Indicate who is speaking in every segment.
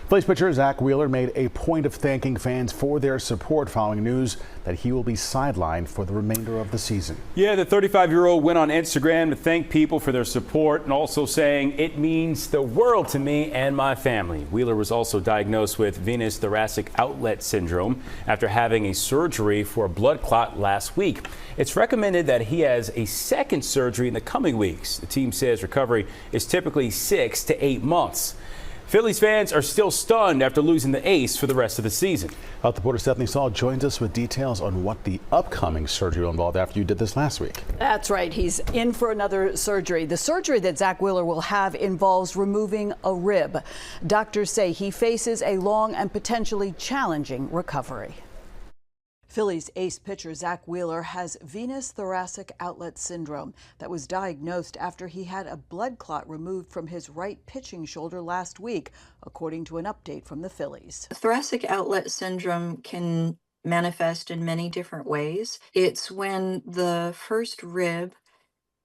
Speaker 1: Phillies pitcher Zack Wheeler made a point of thanking fans for their support following news that he will be sidelined for the remainder of the season.
Speaker 2: Yeah, the 35-year-old went on Instagram to thank people for their support and also saying, "It means the world to me and my family." Wheeler was also diagnosed with venous thoracic outlet syndrome after having a surgery for a blood clot last week. It's recommended that he has a second surgery in the coming weeks. The team says recovery is typically 6 to 8 months. Phillies fans are still stunned after losing the ace for the rest of the season.
Speaker 1: Health reporter Stephanie Saul joins us with details on what the upcoming surgery will involve after you did this last week.
Speaker 3: That's right. He's in for another surgery. The surgery that Zack Wheeler will have involves removing a rib. Doctors say he faces a long and potentially challenging recovery. Phillies ace pitcher Zack Wheeler has venous thoracic outlet syndrome that was diagnosed after he had a blood clot removed from his right pitching shoulder last week, according to an update from the Phillies.
Speaker 4: Thoracic outlet syndrome can manifest in many different ways. It's when the first rib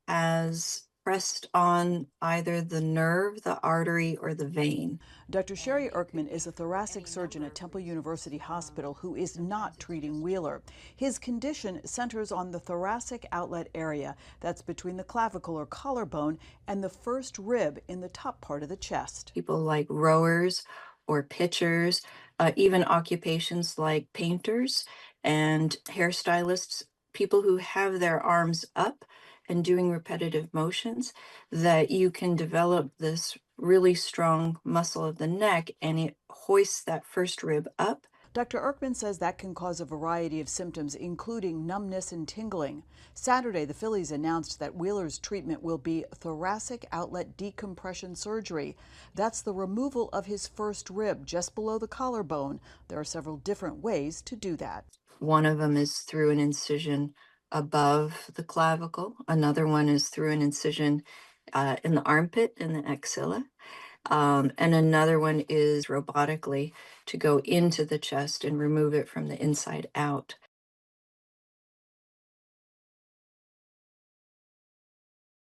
Speaker 4: has pressed on either the nerve, the artery, or the vein.
Speaker 3: Dr. Sherry Erkman is a thoracic surgeon at Temple University Hospital who is not treating Wheeler. His condition centers on the thoracic outlet area that's between the clavicle or collarbone and the first rib in the top part of the chest.
Speaker 4: People like rowers or pitchers, even occupations like painters and hairstylists, people who have their arms up and doing repetitive motions, that you can develop this really strong muscle of the neck and it hoists that first rib up.
Speaker 3: Dr. Erkman says that can cause a variety of symptoms, including numbness and tingling. Saturday, the Phillies announced that Wheeler's treatment will be thoracic outlet decompression surgery. That's the removal of his first rib just below the collarbone. There are several different ways to do that.
Speaker 4: One of them is through an incision above the clavicle. Another one is through an incision in the armpit, in the axilla. And another one is robotically to go into the chest and remove it from the inside out.